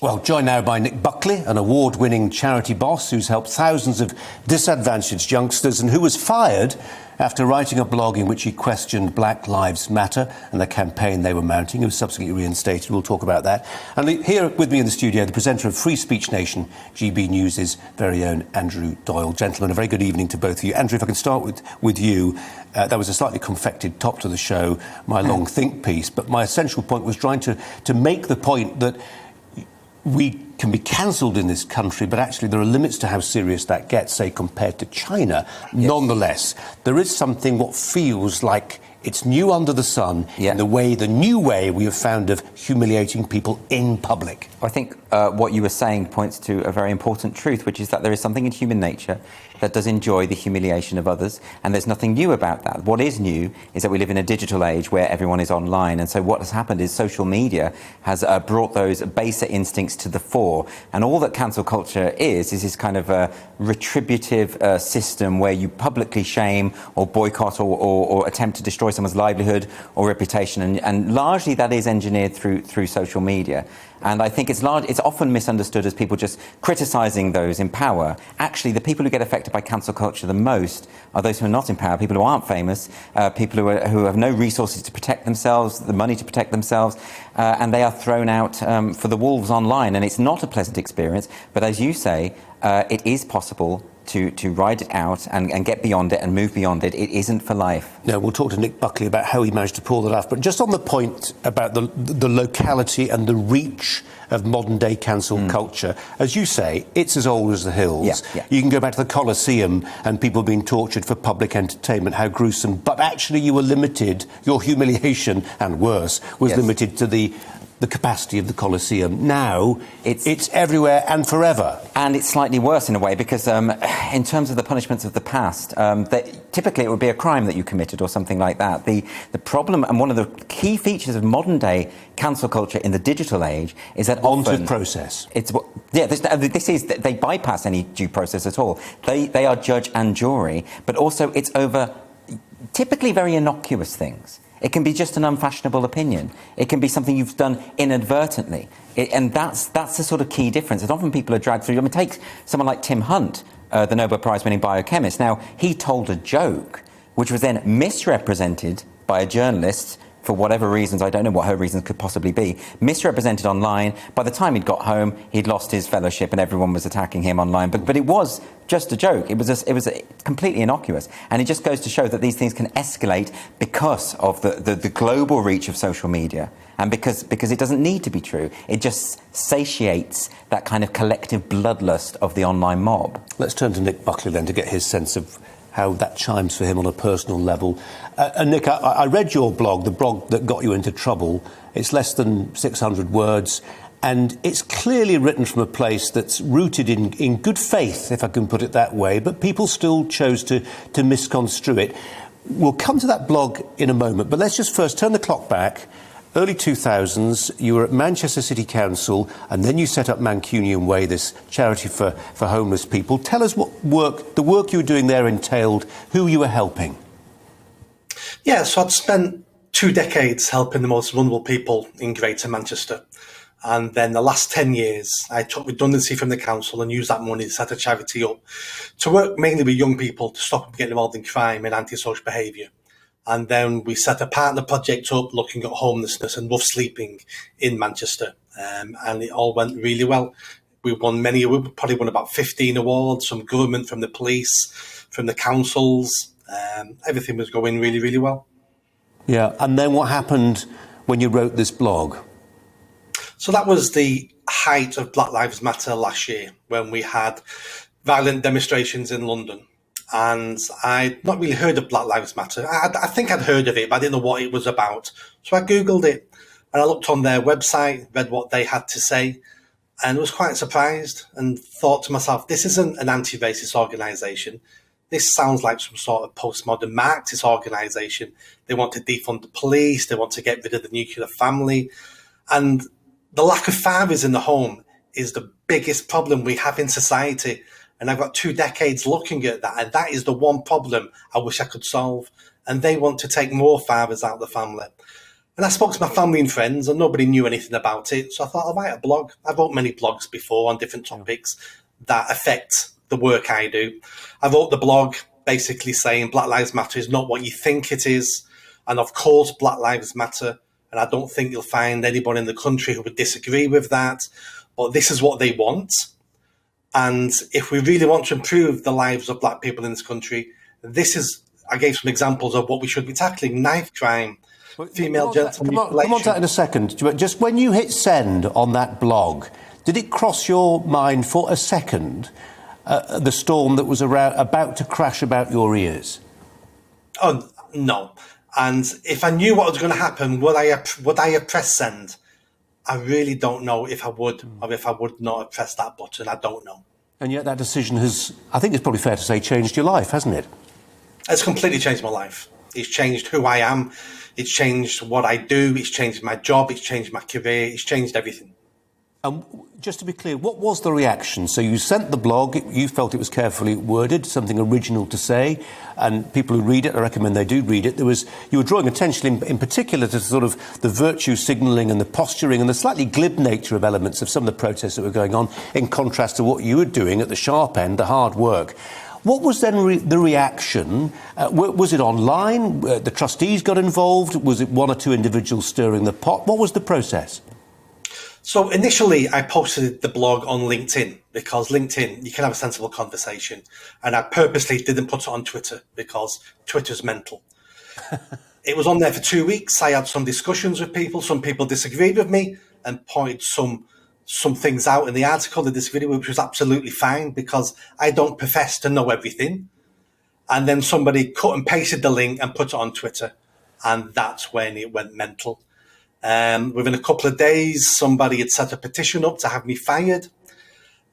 Well, joined now by Nick Buckley, an award-winning charity boss who's helped thousands of disadvantaged youngsters and who was fired after writing a blog in which he questioned Black Lives Matter and the campaign they were mounting. He was subsequently reinstated. We'll talk about that. And here with me in the studio, the presenter of Free Speech Nation, GBNews' very own Andrew Doyle. Gentlemen, a very good evening to both of you. Andrew, if I can start with you. That was a slightly confected top to the show, my long think piece. But my essential point was trying to make the point that we can be cancelled in this country, but actually there are limits to how serious that gets, say, compared to China. Yes. Nonetheless, there is something what feels like it's new under the sun in the new way we have found of humiliating people in public. I think what you were saying points to a very important truth, which is that there is something in human nature that does enjoy the humiliation of others, and there's nothing new about that. What is new is that we live in a digital age where everyone is online, and so what has happened is social media has brought those baser instincts to the fore, and all that cancel culture is this kind of a retributive system where you publicly shame or boycott or attempt to destroy someone's livelihood or reputation, and largely that is engineered through social media. And I think it's often misunderstood as people just criticising those in power. Actually, the people who get affected by cancel culture the most are those who are not in power, people who aren't famous, people who have no resources to protect themselves, the money to protect themselves, and they are thrown out for the wolves online. And it's not a pleasant experience, but as you say, it is possible to ride it out and get beyond it and move beyond it. It isn't for life. No, we'll talk to Nick Buckley about how he managed to pull that off. But just on the point about the locality and the reach of modern-day cancel culture, as you say, it's as old as the hills. Yeah. You can go back to the Colosseum and people being tortured for public entertainment, how gruesome. But actually you were limited, your humiliation, and worse, was limited to the capacity of the Colosseum. Now, it's everywhere and forever. And it's slightly worse in a way because in terms of the punishments of the past, typically it would be a crime that you committed or something like that. The problem, and one of the key features of modern-day cancel culture in the digital age is that On often to process. They bypass any due process at all. They are judge and jury, but also it's over typically very innocuous things. It can be just an unfashionable opinion. It can be something you've done inadvertently. And that's the sort of key difference. And often people are dragged through. I mean, take someone like Tim Hunt, the Nobel Prize-winning biochemist. Now, he told a joke which was then misrepresented by a journalist for whatever reasons. I don't know what her reasons could possibly be. Misrepresented online. By the time he'd got home, he'd lost his fellowship and everyone was attacking him online. But it was just a joke. It was completely innocuous. And it just goes to show that these things can escalate because of the global reach of social media. And because it doesn't need to be true. It just satiates that kind of collective bloodlust of the online mob. Let's turn to Nick Buckley then to get his sense of how that chimes for him on a personal level. And Nick, I read your blog, the blog that got you into trouble. It's less than 600 words, and it's clearly written from a place that's rooted in good faith, if I can put it that way, but people still chose to misconstrue it. We'll come to that blog in a moment, but let's just first turn the clock back. Early 2000s, you were at Manchester City Council, and then you set up Mancunian Way, this charity for homeless people. Tell us what the work you were doing there entailed, who you were helping. Yeah, so I'd spent 2 decades helping the most vulnerable people in Greater Manchester. And then the last 10 years, I took redundancy from the council and used that money to set a charity up to work mainly with young people to stop them getting involved in crime and antisocial behaviour. And then we set a partner project up looking at homelessness and rough sleeping in Manchester. And it all went really well. We probably won about 15 awards from government, from the police, from the councils. Everything was going really, really well. Yeah, and then what happened when you wrote this blog? So that was the height of Black Lives Matter last year, when we had violent demonstrations in London. And I'd not really heard of Black Lives Matter. I think I'd heard of it, but I didn't know what it was about. So I Googled it and I looked on their website, read what they had to say, and was quite surprised and thought to myself, this isn't an anti-racist organisation. This sounds like some sort of postmodern Marxist organisation. They want to defund the police. They want to get rid of the nuclear family. And the lack of fathers in the home is the biggest problem we have in society. And I've got 2 decades looking at that. And that is the one problem I wish I could solve. And they want to take more fathers out of the family. And I spoke to my family and friends, and nobody knew anything about it. So I thought I'll write a blog. I've wrote many blogs before on different topics that affect the work I do. I wrote the blog basically saying Black Lives Matter is not what you think it is. And of course, Black Lives Matter. And I don't think you'll find anybody in the country who would disagree with that. But this is what they want. And if we really want to improve the lives of black people in this country, I gave some examples of what we should be tackling: knife crime, female genital mutilation. Come on to that in a second. Just when you hit send on that blog, did it cross your mind for a second the storm that was about to crash about your ears? Oh, no. And if I knew what was going to happen, would I have pressed send? I really don't know if I would or if I would not have pressed that button. I don't know. And yet that decision has, I think it's probably fair to say, changed your life, hasn't it? It's completely changed my life. It's changed who I am. It's changed what I do. It's changed my job. It's changed my career. It's changed everything. And just to be clear, what was the reaction? So you sent the blog, you felt it was carefully worded, something original to say, and people who read it, I recommend they do read it. You were drawing attention in particular to sort of the virtue signalling and the posturing and the slightly glib nature of elements of some of the protests that were going on, in contrast to what you were doing at the sharp end, the hard work. What was then the reaction? Was it online? The trustees got involved? Was it one or two individuals stirring the pot? What was the process? So initially, I posted the blog on LinkedIn because LinkedIn, you can have a sensible conversation. And I purposely didn't put it on Twitter because Twitter's mental. It was on there for 2 weeks. I had some discussions with people. Some people disagreed with me and pointed some things out in the article, in this video, which was absolutely fine because I don't profess to know everything. And then somebody cut and pasted the link and put it on Twitter. And that's when it went mental. Within a couple of days, somebody had set a petition up to have me fired.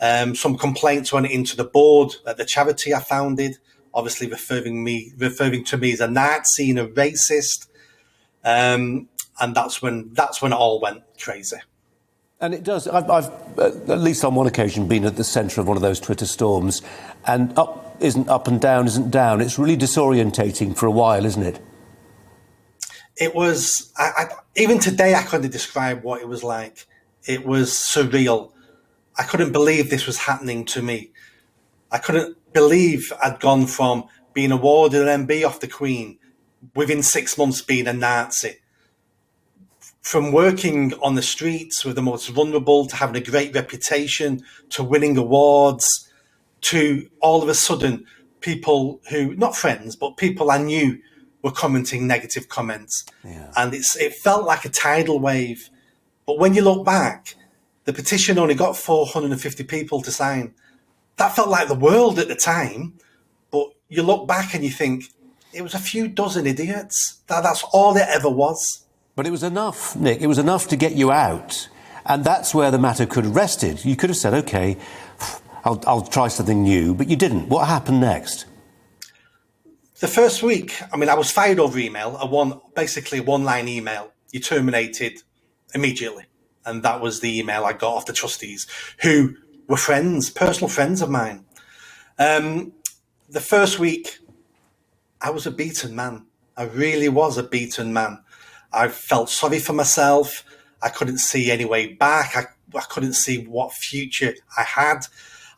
Some complaints went into the board at the charity I founded, obviously referring to me as a Nazi and a racist. And that's when it all went crazy. And it does. I've at least on one occasion been at the centre of one of those Twitter storms, and up isn't up and down isn't down. It's really disorientating for a while, isn't it? It was, even today, I couldn't describe what it was like. It was surreal. I couldn't believe this was happening to me. I couldn't believe I'd gone from being awarded an MB off the Queen, within 6 months being a Nazi. From working on the streets with the most vulnerable, to having a great reputation, to winning awards, to all of a sudden people who, not friends, but people I knew were commenting negative comments. Yeah. And it felt like a tidal wave. But when you look back, the petition only got 450 people to sign. That felt like the world at the time. But you look back and you think, it was a few dozen idiots. That's all it ever was. But it was enough, Nick. It was enough to get you out. And that's where the matter could have rested. You could have said, OK, I'll try something new. But you didn't. What happened next? The first week, I was fired over email, basically a one-line email. You terminated immediately. And that was the email I got off the trustees, who were friends, personal friends of mine. The first week, I was a beaten man. I really was a beaten man. I felt sorry for myself. I couldn't see any way back. I couldn't see what future I had.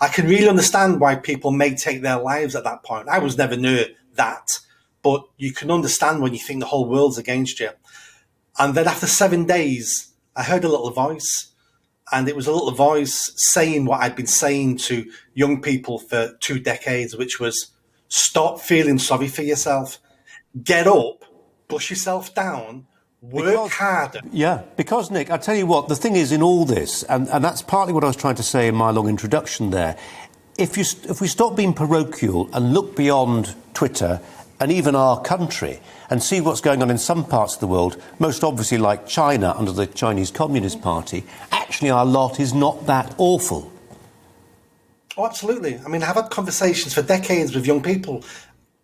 I can really understand why people may take their lives at that point. I was never near that, but you can understand when you think the whole world's against you. And then after 7 days, I heard a little voice, and it was a little voice saying what I'd been saying to young people for 2 decades, which was, stop feeling sorry for yourself, get up, push yourself down, work harder. Yeah, because, Nick, I tell you what, the thing is in all this, and that's partly what I was trying to say in my long introduction there, if we stop being parochial and look beyond Twitter and even our country and see what's going on in some parts of the world, most obviously like China under the Chinese Communist Party, actually our lot is not that awful. Oh, absolutely. I've had conversations for decades with young people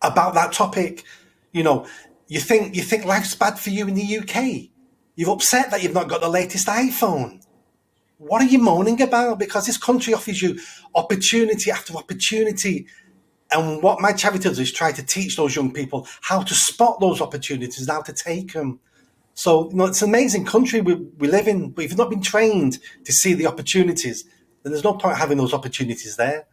about that topic. You know, you think life's bad for you in the UK. You're upset that you've not got the latest iPhone. What are you moaning about? Because this country offers you opportunity after opportunity. And what my charity does is try to teach those young people how to spot those opportunities and how to take them. So, it's an amazing country we live in, but if you've not been trained to see the opportunities, then there's no point having those opportunities there.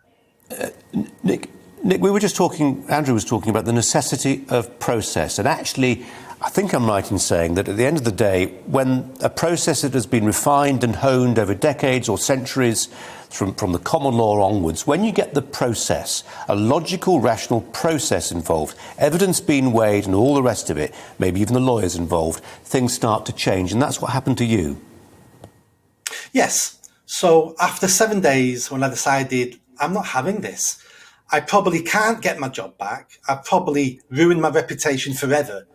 Nick, we were just talking, Andrew was talking about the necessity of process. And actually, I think I'm right in saying that at the end of the day, when a process that has been refined and honed over decades or centuries from the common law onwards, when you get the process, a logical, rational process involved, evidence being weighed and all the rest of it, maybe even the lawyers involved, things start to change. And that's what happened to you. Yes. So after 7 days, when I decided I'm not having this, I probably can't get my job back. I've probably ruined my reputation forever.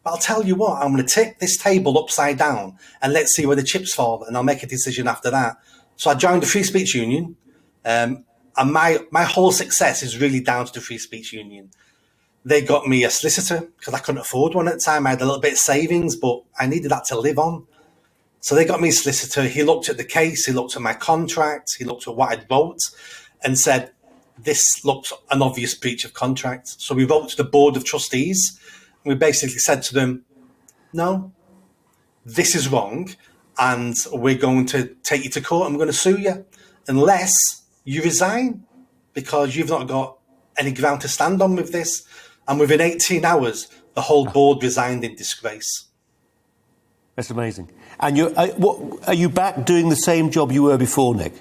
But I'll tell you what, I'm going to tip this table upside down and let's see where the chips fall, and I'll make a decision after that. So I joined the Free Speech Union, and my whole success is really down to the Free Speech Union. They got me a solicitor because I couldn't afford one at the time. I had a little bit of savings, but I needed that to live on. So they got me a solicitor. He looked at the case, he looked at my contract, he looked at what I'd wrote and said, this looks an obvious breach of contract. So we wrote to the Board of Trustees. We basically said to them, no, this is wrong, and we're going to take you to court and we're going to sue you unless you resign, because you've not got any ground to stand on with this. And within 18 hours, the whole board resigned in disgrace. That's amazing. And are you back doing the same job you were before, Nick?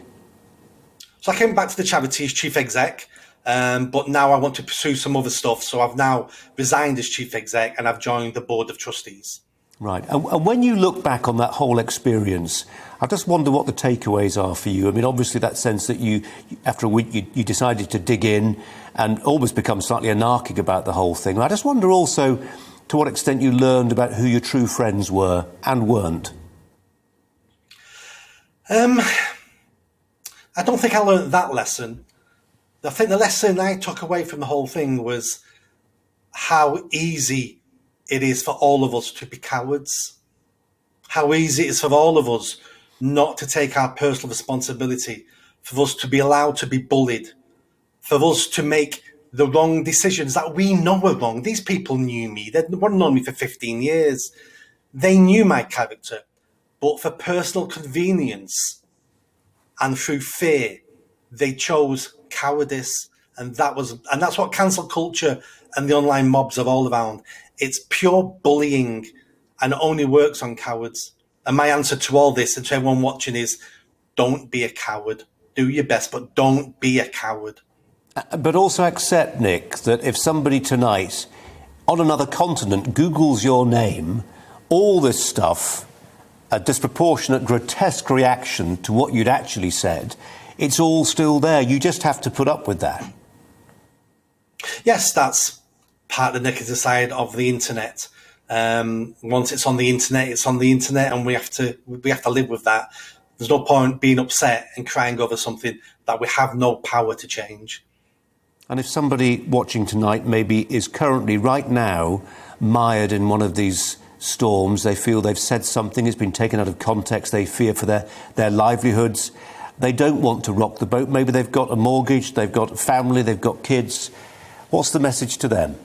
So I came back to the charity as chief exec, but now I want to pursue some other stuff. So I've now resigned as chief exec and I've joined the board of trustees. Right. And when you look back on that whole experience, I just wonder what the takeaways are for you. I mean, obviously that sense that you, after a week, you decided to dig in and almost become slightly anarchic about the whole thing. I just wonder also to what extent you learned about who your true friends were and weren't. I don't think I learned that lesson. I think the lesson I took away from the whole thing was how easy it is for all of us to be cowards. How easy it is for all of us not to take our personal responsibility, for us to be allowed to be bullied, for us to make the wrong decisions that we know are wrong. These people knew me. They'd known me for 15 years. They knew my character. But for personal convenience and through fear, they chose cowardice. And that's what cancel culture and the online mobs are all around. It's pure bullying and it only works on cowards. And my answer to all this and to everyone watching is, don't be a coward. Do your best, but don't be a coward. But also accept, Nick, that if somebody tonight on another continent Googles your name, all this stuff, a disproportionate, grotesque reaction to what you'd actually said, it's all still there. You just have to put up with that. Yes, that's part of the negative side of the internet. Once it's on the internet, it's on the internet, and we have to live with that. There's no point being upset and crying over something that we have no power to change. And if somebody watching tonight maybe is currently, right now, mired in one of these storms, they feel they've said something, it's been taken out of context, they fear for their livelihoods, they don't want to rock the boat, maybe they've got a mortgage, they've got a family, they've got kids, what's the message to them?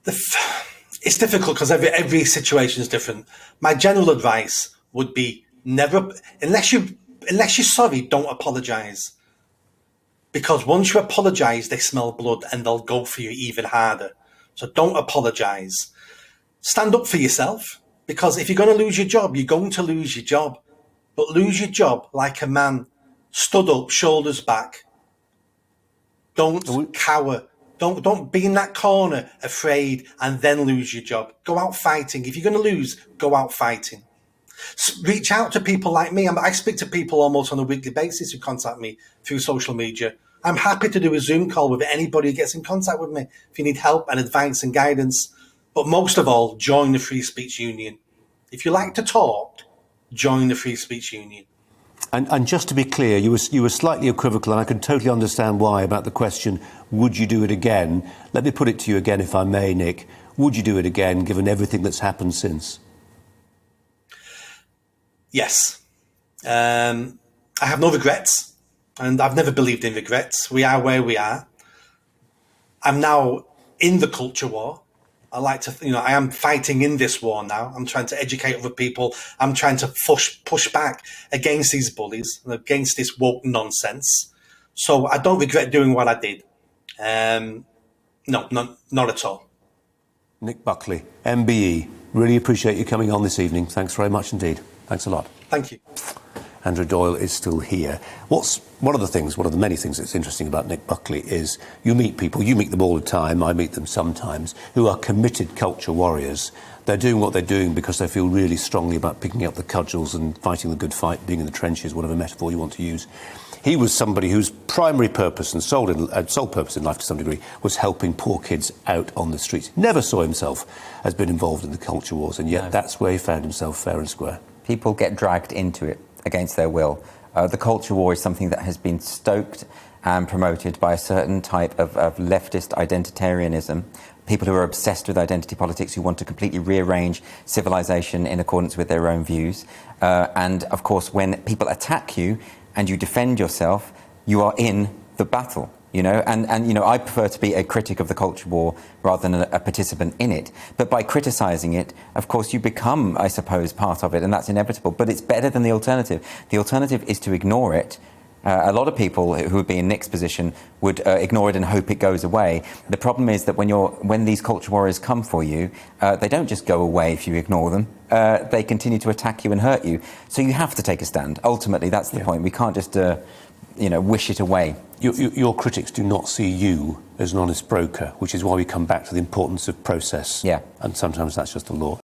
It's difficult because every situation is different. My general advice would be never, unless you're sorry, don't apologise. Because once you apologise, they smell blood and they'll go for you even harder. So don't apologise. Stand up for yourself, because if you're going to lose your job, you're going to lose your job. But lose your job like a man, stood up, shoulders back. Don't cower. Don't be in that corner afraid and then lose your job. Go out fighting. If you're going to lose, go out fighting. Reach out to people like me. I speak to people almost on a weekly basis who contact me through social media. I'm happy to do a Zoom call with anybody who gets in contact with me if you need help and advice and guidance. But most of all, join the Free Speech Union. If you like to talk, join the Free Speech Union. And just to be clear, you were slightly equivocal, and I can totally understand why, about the question, would you do it again? Let me put it to you again, if I may, Nick. Would you do it again, given everything that's happened since? Yes. I have no regrets, and I've never believed in regrets. We are where we are. I'm now in the culture war. I like to, I am fighting in this war now. I'm trying to educate other people. I'm trying to push back against these bullies, against this woke nonsense. So I don't regret doing what I did. No, not at all. Nick Buckley, MBE, really appreciate you coming on this evening. Thanks very much indeed. Thanks a lot. Thank you. Andrew Doyle is still here. One of the many things that's interesting about Nick Buckley is you meet people, you meet them all the time, I meet them sometimes, who are committed culture warriors. They're doing what they're doing because they feel really strongly about picking up the cudgels and fighting the good fight, being in the trenches, whatever metaphor you want to use. He was somebody whose primary purpose and sole purpose in life to some degree was helping poor kids out on the streets. Never saw himself as being involved in the culture wars, and yet that's where he found himself fair and square. People get dragged into it against their will. The culture war is something that has been stoked and promoted by a certain type of leftist identitarianism, people who are obsessed with identity politics, who want to completely rearrange civilization in accordance with their own views. And, of course, when people attack you and you defend yourself, you are in the battle. And I prefer to be a critic of the culture war rather than a participant in it. But by criticising it, of course, you become, I suppose, part of it, and that's inevitable. But it's better than the alternative. The alternative is to ignore it. A lot of people who would be in Nick's position would ignore it and hope it goes away. The problem is that when these culture warriors come for you, they don't just go away if you ignore them. They continue to attack you and hurt you. So you have to take a stand. Ultimately, that's the point. We can't just wish it away. Your critics do not see you as an honest broker, which is why we come back to the importance of process. Yeah. And sometimes that's just the law.